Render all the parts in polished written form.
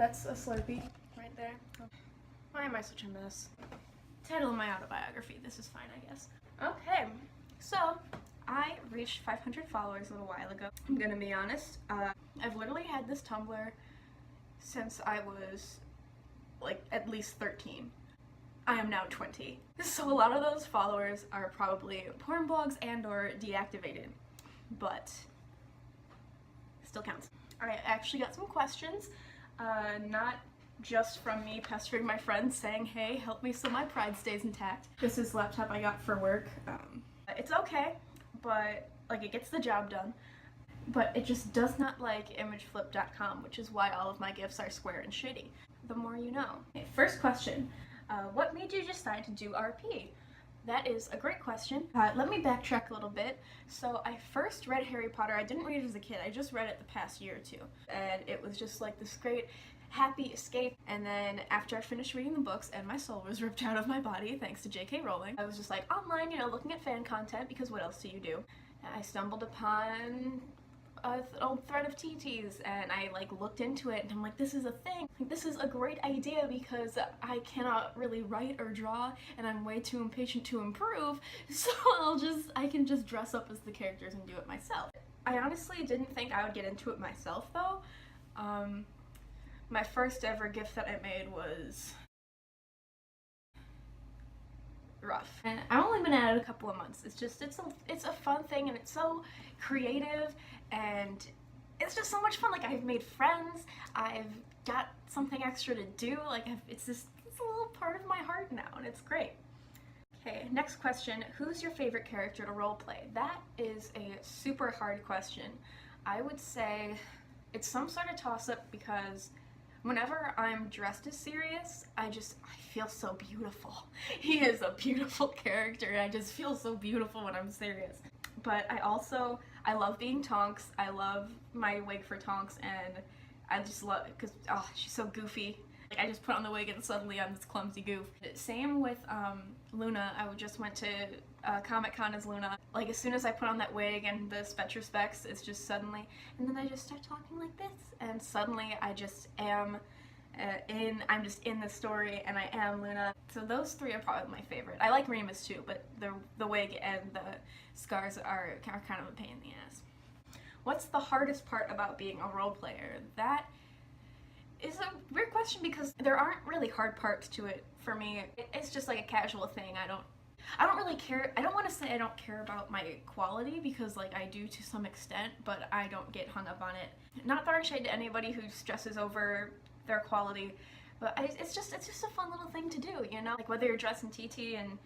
That's a Slurpee right there. Why am I such a mess? Title of my autobiography. This is fine, I guess. Okay, so I reached 500 followers a little while ago. I'm gonna be honest. I've literally had this Tumblr since I was like at least 13. I am now 20. So a lot of those followers are probably porn blogs and or deactivated, but still counts. I actually got some questions, not just from me pestering my friends saying, hey, help me so my pride stays intact. This is the laptop I got for work. It's okay, but like it gets the job done, but it just does not like imageflip.com, which is why all of my GIFs are square and shitty. The more you know. Okay, first question. What made you decide to do RP? That is a great question. Let me backtrack a little bit. So I first read Harry Potter. I didn't read it as a kid. I just read it the past year or two. And it was just like this great happy escape. And then after I finished reading the books and my soul was ripped out of my body thanks to J.K. Rowling, I was just like online, you know, looking at fan content because what else do you do? And I stumbled upon an old thread of TTs and I like looked into it and I'm like, this is a thing. Like, this is a great idea because I cannot really write or draw and I'm way too impatient to improve, so I can just dress up as the characters and do it myself. I honestly didn't think I would get into it myself though. My first ever GIF that I made was rough. And I've only been at it a couple of months. It's a fun thing and it's so creative and it's just so much fun. Like I've made friends, I've got something extra to do, like it's a little part of my heart now and it's great. Okay, next question. Who's your favorite character to roleplay? That is a super hard question. I would say it's some sort of toss-up because whenever I'm dressed as Sirius, I feel so beautiful. He is a beautiful character and I just feel so beautiful when I'm Sirius. But I love being Tonks. I love my wig for Tonks and I just love it because, oh, she's so goofy. Like I just put on the wig and suddenly I'm this clumsy goof. Same with Luna. I just went to Comic-Con as Luna. Like as soon as I put on that wig and the Spectre specs, it's just suddenly, and then I just start talking like this and suddenly I just am I'm just in the story and I am Luna. So those three are probably my favorite. I like Remus too, but the wig and the scars are kind of a pain in the ass. What's the hardest part about being a role player? That is a weird question because there aren't really hard parts to it for me. It's just like a casual thing. I don't really care. I don't want to say I don't care about my quality because like I do to some extent, but I don't get hung up on it. Not throwing shade to anybody who stresses over their quality, but it's just a fun little thing to do, you know? Like whether you're dressed in TT and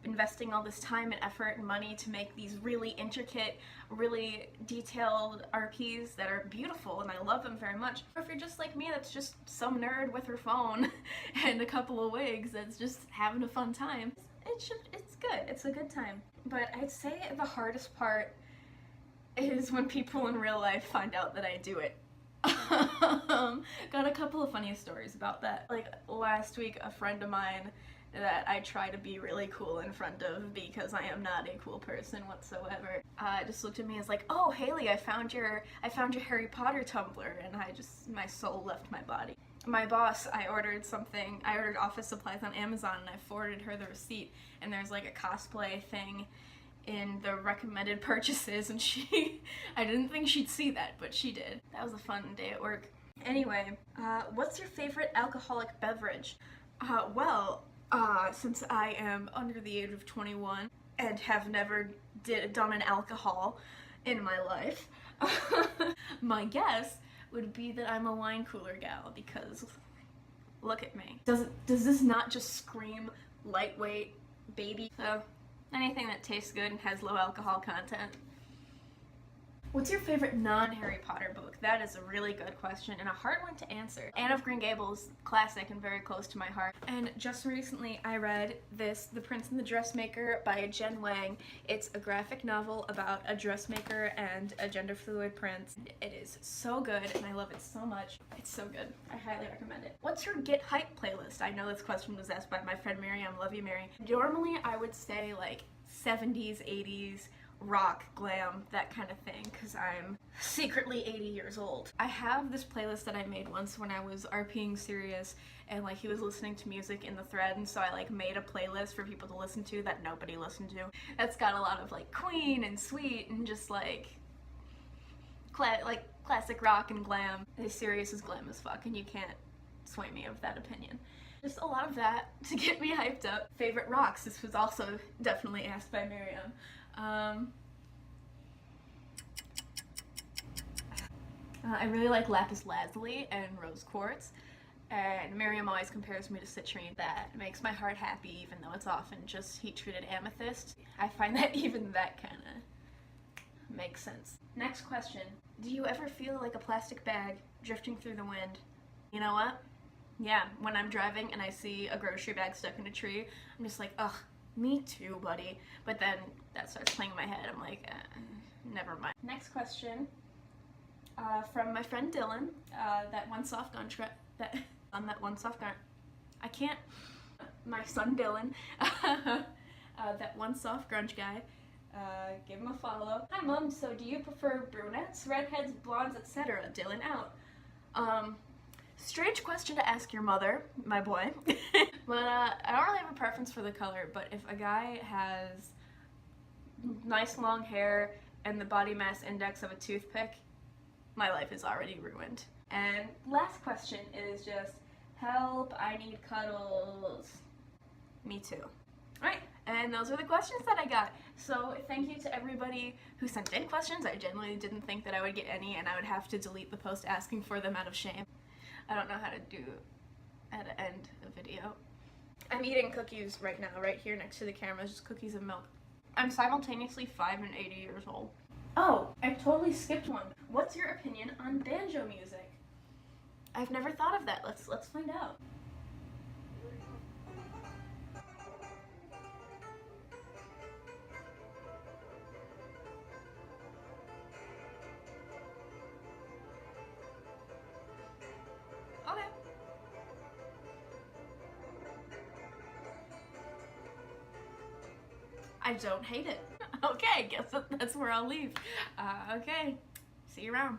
investing all this time and effort and money to make these really intricate, really detailed RPs that are beautiful and I love them very much. Or if you're just like me that's just some nerd with her phone and a couple of wigs that's just having a fun time, it's good. It's a good time. But I'd say the hardest part is when people in real life find out that I do it. Got a couple of funny stories about that. Like last week, a friend of mine that I try to be really cool in front of because I am not a cool person whatsoever, just looked at me and was like, oh Haley, I found your Harry Potter Tumblr, and my soul left my body. My boss, I ordered office supplies on Amazon and I forwarded her the receipt and there's like a cosplay thing in the recommended purchases and I didn't think she'd see that, but she did. That was a fun day at work. Anyway, what's your favorite alcoholic beverage? Since I am under the age of 21 and have never done an alcohol in my life, my guess would be that I'm a wine cooler gal because look at me. Does this not just scream lightweight baby? So anything that tastes good and has low alcohol content. What's your favorite non-Harry Potter book? That is a really good question and a hard one to answer. Anne of Green Gables, classic and very close to my heart. And just recently I read this, The Prince and the Dressmaker by Jen Wang. It's a graphic novel about a dressmaker and a gender fluid prince. It is so good and I love it so much. It's so good. I highly recommend it. What's your Get Hype playlist? I know this question was asked by my friend Miriam. Love you, Mary. Normally I would say like 70s, 80s, rock, glam, that kind of thing, because I'm secretly 80 years old. I have this playlist that I made once when I was RPing Sirius, and like he was listening to music in the thread, and so I like made a playlist for people to listen to that nobody listened to. That's got a lot of like Queen and Sweet and just like classic rock and glam. Sirius is glam as fuck, and you can't sway me of that opinion. Just a lot of that to get me hyped up. Favorite rocks. This was also definitely asked by Miriam. I really like lapis lazuli and rose quartz, and Miriam always compares me to citrine. That makes my heart happy, even though it's often just heat-treated amethyst. I find that even that kind of makes sense. Next question. Do you ever feel like a plastic bag drifting through the wind? You know what? Yeah, when I'm driving and I see a grocery bag stuck in a tree, I'm just like, ugh, me too, buddy. But then that starts playing in my head. I'm like, never mind. Next question, from my friend Dylan, that one soft gun I can't, my son Dylan, that one soft grunge guy, give him a follow. Hi mom, so do you prefer brunettes, redheads, blondes, etc.? Dylan out. Strange question to ask your mother, my boy. But I don't really have a preference for the color, but if a guy has nice long hair and the body mass index of a toothpick, my life is already ruined. And last question is just, help, I need cuddles. Me too. Alright, and those are the questions that I got. So thank you to everybody who sent in questions. I genuinely didn't think that I would get any, and I would have to delete the post asking for them out of shame. I don't know how to do how to end a video. I'm eating cookies right now, right here next to the camera, just cookies and milk. I'm simultaneously 5 and 80 years old. Oh, I totally skipped one. What's your opinion on banjo music? I've never thought of that. Let's find out. Okay. I don't hate it. Okay, guess that's where I'll leave. Okay, see you around.